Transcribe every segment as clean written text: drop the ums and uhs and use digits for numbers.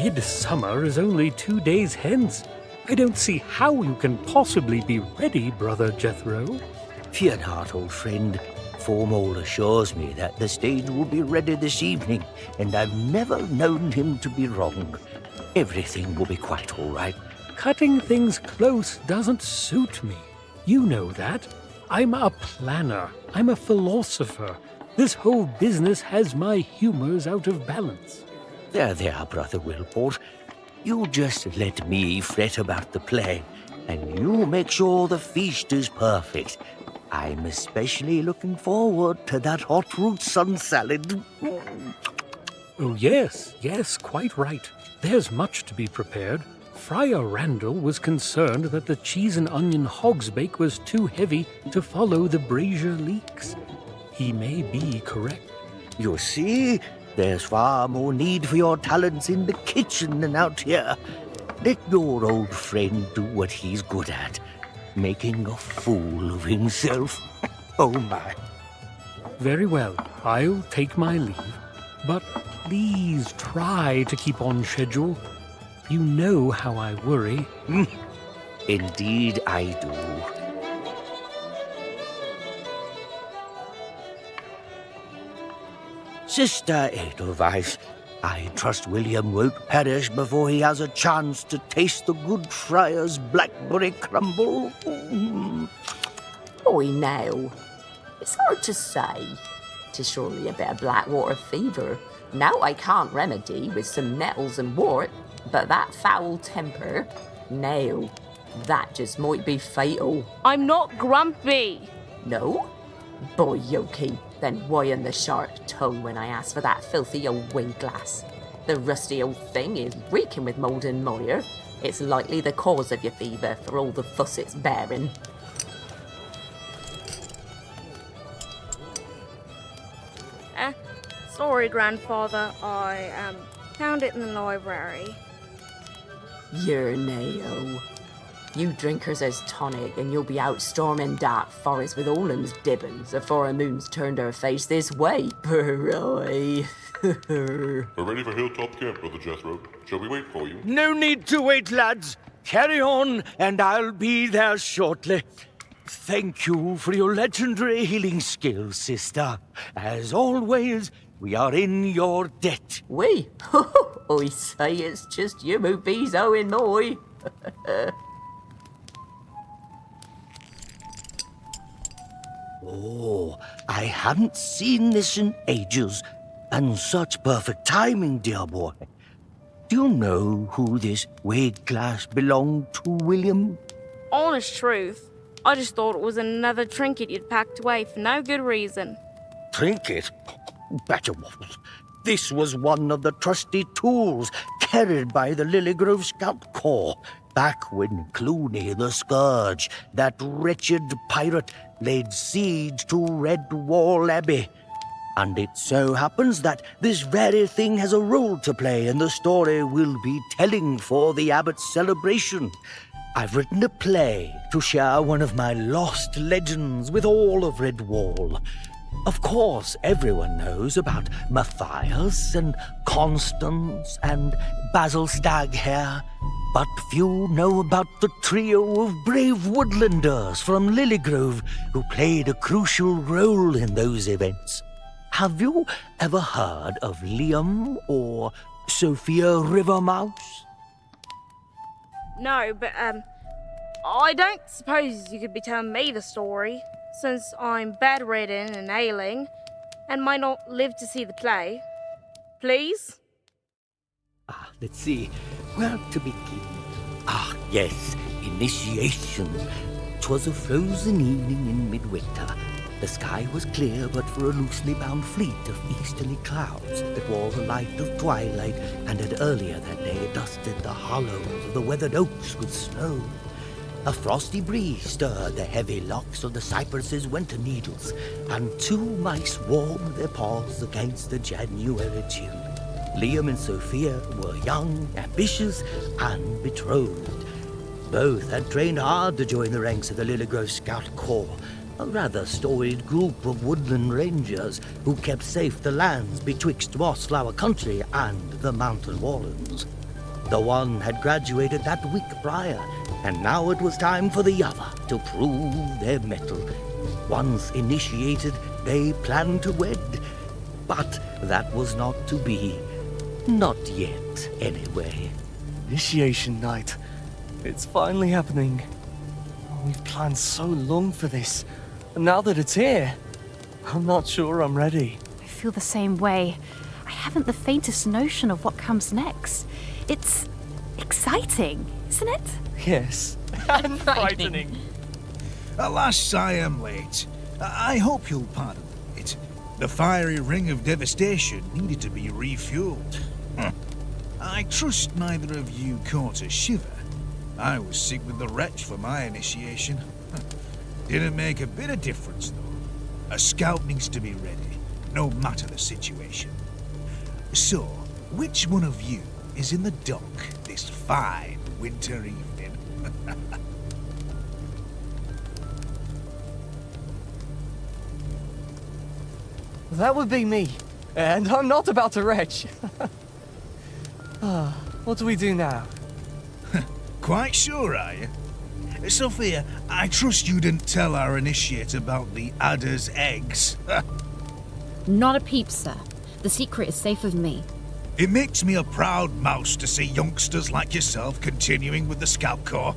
Midsummer is only 2 days hence. I don't see how you can possibly be ready, Brother Jethro. Fear not, old friend. Formal assures me that the stage will be ready this evening, and I've never known him to be wrong. Everything will be quite all right. Cutting things close doesn't suit me. You know that. I'm a planner. I'm a philosopher. This whole business has my humors out of balance. There, Brother Wilport. You just let me fret about the play, and you make sure the feast is perfect. I'm especially looking forward to that hot root sun salad. Oh, yes, quite right. There's much to be prepared. Friar Randall was concerned that the cheese and onion hogsbake was too heavy to follow the brazier leaks. He may be correct. You see, there's far more need for your talents in the kitchen than out here. Let your old friend do what he's good at, making a fool of himself. Oh, my. Very well, I'll take my leave. But please try to keep on schedule. You know how I worry. Indeed I do. Sister Edelweiss, I trust William won't perish before he has a chance to taste the good friar's blackberry crumble. Oi, now. It's hard to say. 'Tis surely a bit of blackwater fever. Now I can't remedy with some nettles and wort, but that foul temper, no, that just might be fatal. I'm not grumpy. No? Boy, Yoki, then why in the sharp tongue when I asked for that filthy old wing glass? The rusty old thing is reeking with mould and mire. It's likely the cause of your fever for all the fuss it's bearing. Sorry, Grandfather. I found it in the library. You're nail. You drinkers as tonic, and you'll be out storming dark forest with all them's dibbins afore a moon's turned her face this way, boy. We're ready for Hilltop Camp, Brother Jethro. Shall we wait for you? No need to wait, lads. Carry on, and I'll be there shortly. Thank you for your legendary healing skills, sister. As always, we are in your debt. We? I say it's just you who be's owing moi. Oh, I haven't seen this in ages, and such perfect timing, dear boy. Do you know who this weighed glass belonged to, William? Honest truth, I just thought it was another trinket you'd packed away for no good reason. Trinket? Badger waffles. This was one of the trusty tools carried by the Lilygrove Scout Corps back when Clooney the Scourge, that wretched pirate, laid siege to Redwall Abbey. And it so happens that this very thing has a role to play in the story we'll be telling for the Abbot's celebration. I've written a play to share one of my lost legends with all of Redwall. Of course, everyone knows about Matthias and Constance and Basil Staghair, but few know about the trio of brave woodlanders from Lilygrove who played a crucial role in those events. Have you ever heard of Liam or Sophia Rivermouse? No, but, I don't suppose you could be telling me the story, since I'm bedridden and ailing, and might not live to see the play. Please? Let's see. Where to begin? Yes, initiation. 'Twas a frozen evening in midwinter. The sky was clear but for a loosely bound fleet of easterly clouds that wore the light of twilight and had earlier that day dusted the hollows of the weathered oaks with snow. A frosty breeze stirred the heavy locks of the cypresses' winter needles, and two mice warmed their paws against the January chill. Liam and Sophia were young, ambitious, and betrothed. Both had trained hard to join the ranks of the Lilygrove Scout Corps, a rather storied group of woodland rangers who kept safe the lands betwixt Mossflower Country and the Mountain Warrens. The one had graduated that week prior, and now it was time for the other to prove their mettle. Once initiated, they planned to wed. But that was not to be. Not yet, anyway. Initiation night. It's finally happening. We've planned so long for this, and now that it's here, I'm not sure I'm ready. I feel the same way. I haven't the faintest notion of what comes next. It's exciting, isn't it? Yes, and frightening. Alas, I am late. I hope you'll pardon the wait. The fiery ring of devastation needed to be refueled. I trust neither of you caught a shiver. I was sick with the retch for my initiation. Didn't make a bit of difference, though. A scout needs to be ready, no matter the situation. So, which one of you is in the dock this fine winter evening? That would be me, and I'm not about to retch. What do we do now? Quite sure, are you? Sophia, I trust you didn't tell our initiate about the adder's eggs. Not a peep, sir. The secret is safe with me. It makes me a proud mouse to see youngsters like yourself continuing with the Scout Corps.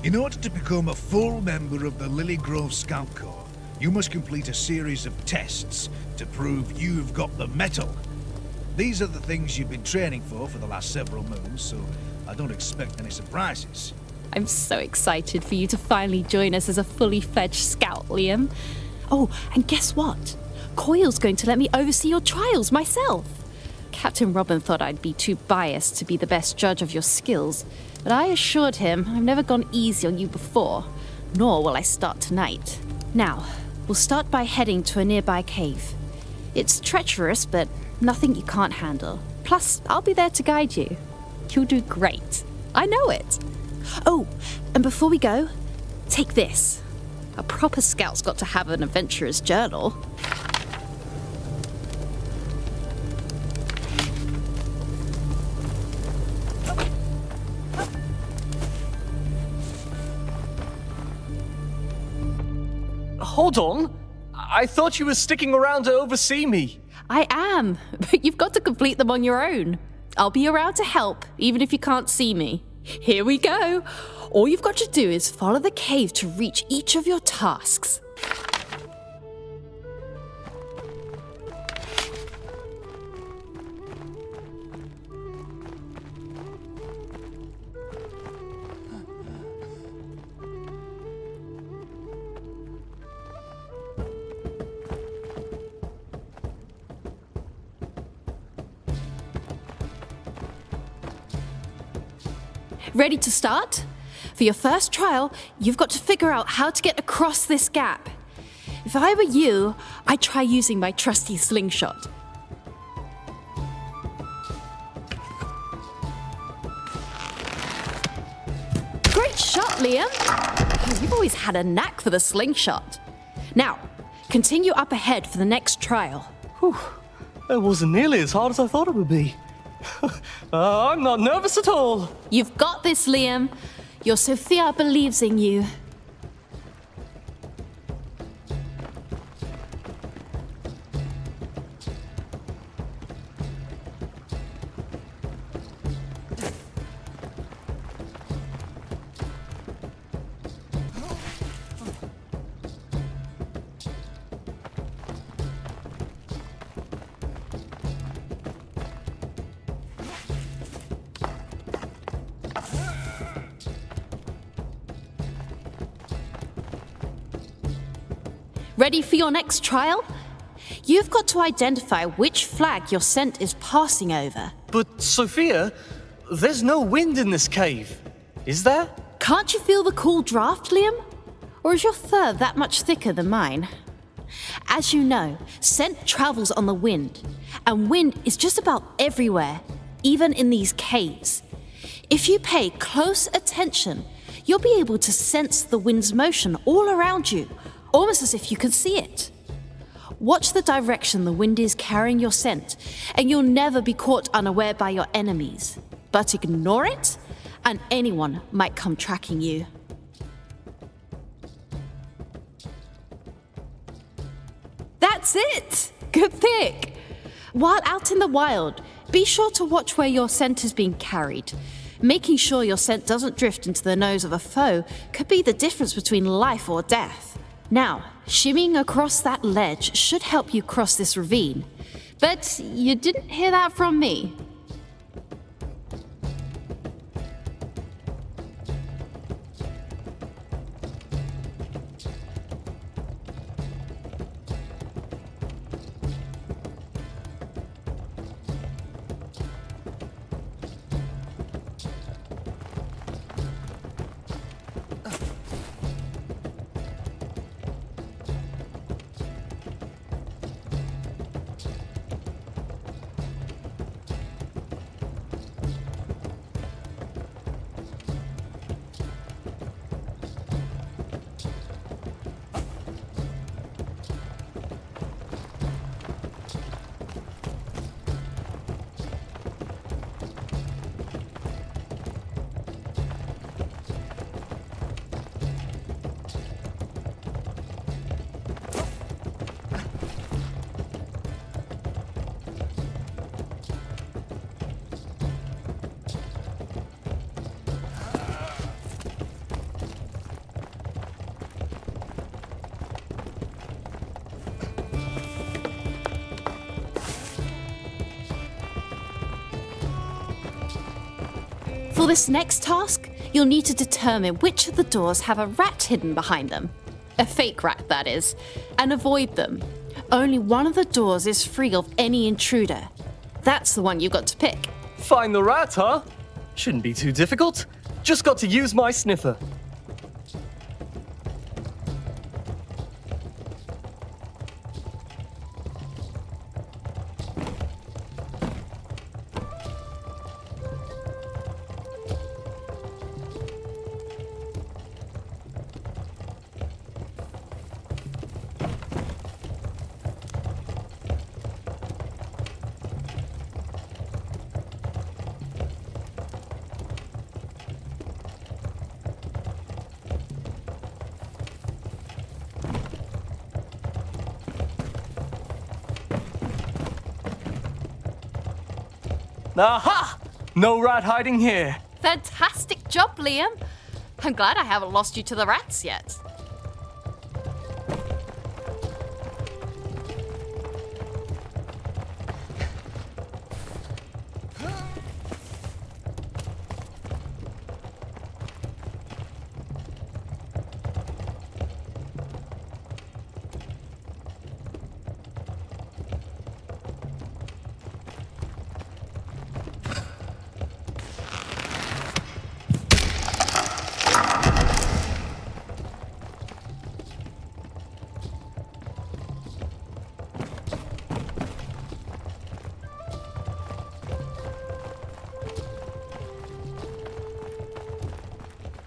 In order to become a full member of the Lilygrove Scout Corps, you must complete a series of tests to prove you've got the mettle. These are the things you've been training for the last several moons, so I don't expect any surprises. I'm so excited for you to finally join us as a fully fledged scout, Liam. Oh, and guess what? Coyle's going to let me oversee your trials myself. Captain Robin thought I'd be too biased to be the best judge of your skills, but I assured him I've never gone easy on you before, nor will I start tonight. Now, we'll start by heading to a nearby cave. It's treacherous, but nothing you can't handle. Plus, I'll be there to guide you. You'll do great. I know it. Oh, and before we go, take this. A proper scout's got to have an adventurer's journal. Hold on. I thought you were sticking around to oversee me. I am, but you've got to complete them on your own. I'll be around to help, even if you can't see me. Here we go. All you've got to do is follow the cave to reach each of your tasks. Ready to start? For your first trial, you've got to figure out how to get across this gap. If I were you, I'd try using my trusty slingshot. Great shot, Liam! You've always had a knack for the slingshot. Now, continue up ahead for the next trial. Whew. That wasn't nearly as hard as I thought it would be. I'm not nervous at all. You've got this, Liam. Your Sophia believes in you. Ready for your next trial? You've got to identify which flag your scent is passing over. But, Sophia, there's no wind in this cave, is there? Can't you feel the cool draft, Liam? Or is your fur that much thicker than mine? As you know, scent travels on the wind, and wind is just about everywhere, even in these caves. If you pay close attention, you'll be able to sense the wind's motion all around you, almost as if you can see it. Watch the direction the wind is carrying your scent, and you'll never be caught unaware by your enemies. But ignore it, and anyone might come tracking you. That's it! Good pick! While out in the wild, be sure to watch where your scent is being carried. Making sure your scent doesn't drift into the nose of a foe could be the difference between life or death. Now, shimmying across that ledge should help you cross this ravine. But you didn't hear that from me. For this next task, you'll need to determine which of the doors have a rat hidden behind them. A fake rat, that is, and avoid them. Only one of the doors is free of any intruder. That's the one you've got to pick. Find the rat, huh? Shouldn't be too difficult. Just got to use my sniffer. Aha! No rat hiding here. Fantastic job, Liam. I'm glad I haven't lost you to the rats yet.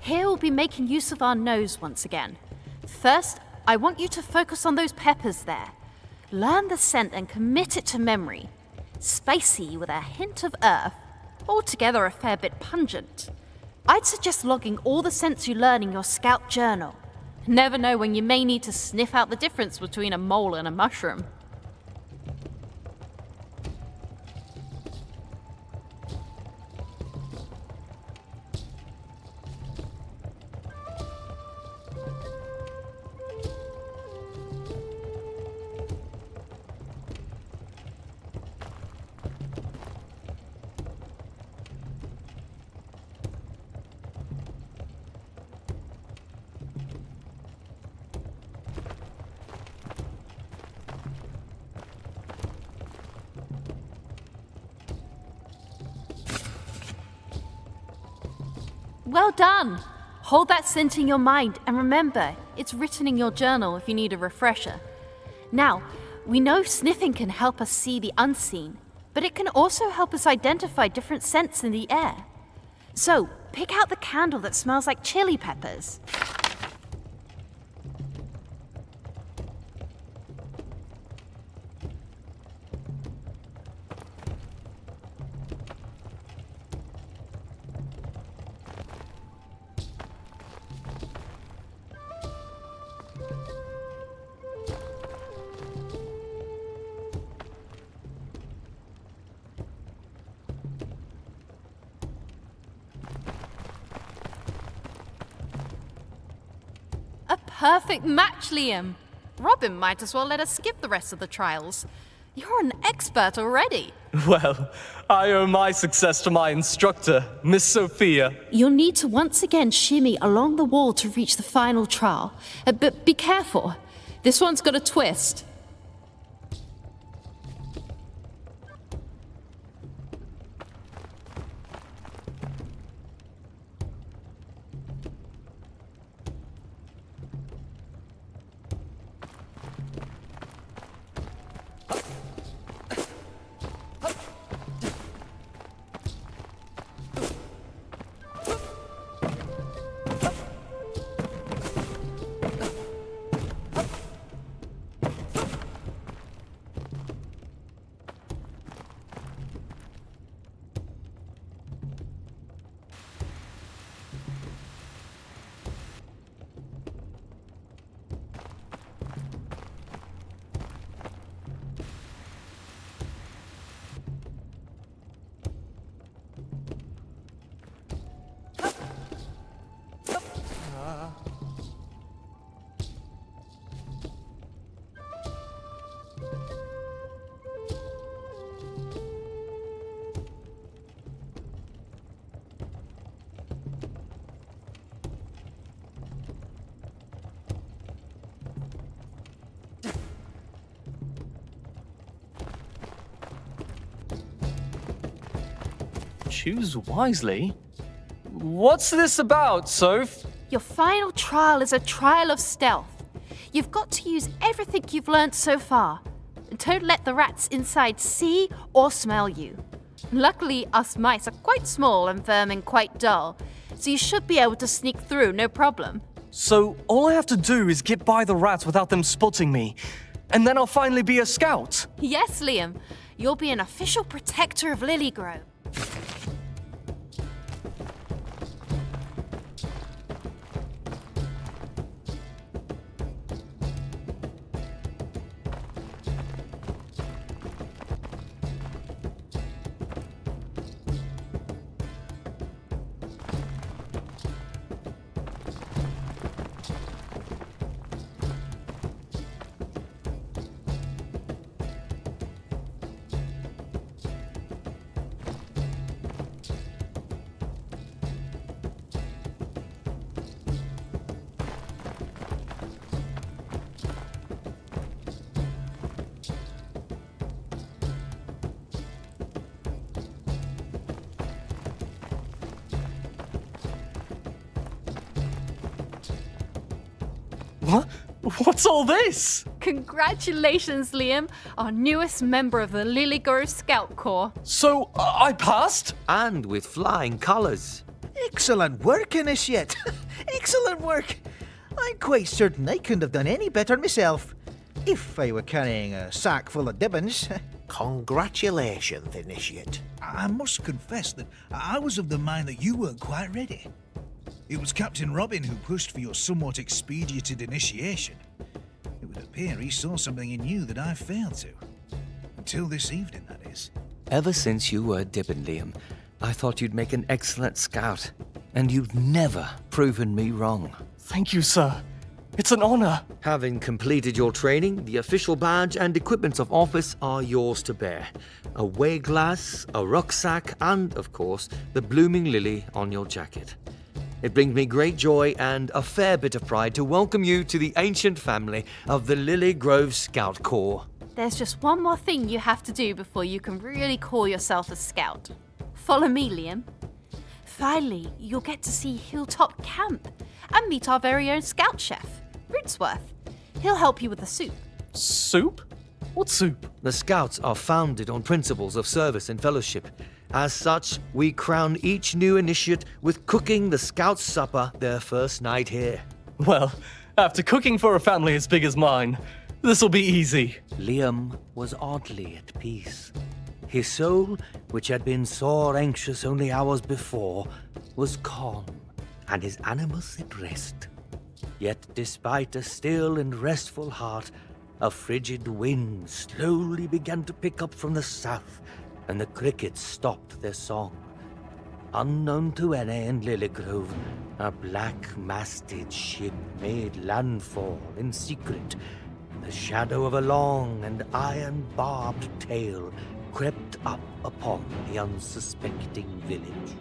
Here we'll be making use of our nose once again. First, I want you to focus on those peppers there. Learn the scent and commit it to memory. Spicy with a hint of earth, altogether a fair bit pungent. I'd suggest logging all the scents you learn in your scout journal. Never know when you may need to sniff out the difference between a mole and a mushroom. Well done! Hold that scent in your mind and remember, it's written in your journal if you need a refresher. Now, we know sniffing can help us see the unseen, but it can also help us identify different scents in the air. So, pick out the candle that smells like chili peppers. perfect match, Liam. Robin might as well let us skip the rest of the trials. You're an expert already. Well, I owe my success to my instructor, Miss Sophia. You'll need to once again shimmy along the wall to reach the final trial. But be careful. This one's got a twist. Choose wisely? What's this about, Soph? Your final trial is a trial of stealth. You've got to use everything you've learnt so far. Don't let the rats inside see or smell you. Luckily, us mice are quite small and vermin quite dull, so you should be able to sneak through no problem. So all I have to do is get by the rats without them spotting me, and then I'll finally be a scout. Yes, Liam. You'll be an official protector of Lilygrove. What? What's all this? Congratulations, Liam, our newest member of the Lilygrove Scout Corps. So, I passed? And with flying colours. Excellent work, Initiate. Excellent work. I'm quite certain I couldn't have done any better myself. If I were carrying a sack full of dibbons. Congratulations, Initiate. I must confess that I was of the mind that you weren't quite ready. It was Captain Robin who pushed for your somewhat expedited initiation. It would appear he saw something in you that I failed to. Until this evening, that is. Ever since you were Dibbon, Liam, I thought you'd make an excellent scout, and you've never proven me wrong. Thank you, sir. It's an honor. Having completed your training, the official badge and equipments of office are yours to bear. A weigh glass, a rucksack, and, of course, the blooming lily on your jacket. It brings me great joy and a fair bit of pride to welcome you to the ancient family of the Lilygrove Scout Corps. There's just one more thing you have to do before you can really call yourself a scout. Follow me, Liam. Finally, you'll get to see Hilltop Camp and meet our very own scout chef, Rootsworth. He'll help you with the soup. Soup? What soup? The Scouts are founded on principles of service and fellowship. As such, we crown each new initiate with cooking the Scouts' supper their first night here. Well, after cooking for a family as big as mine, this'll be easy. Liam was oddly at peace. His soul, which had been sore anxious only hours before, was calm, and his animus at rest. Yet despite a still and restful heart, a frigid wind slowly began to pick up from the south, and the crickets stopped their song. Unknown to any in Lilygrove, A black-masted ship made landfall in secret. The shadow of a long and iron-barbed tail crept up upon the unsuspecting village.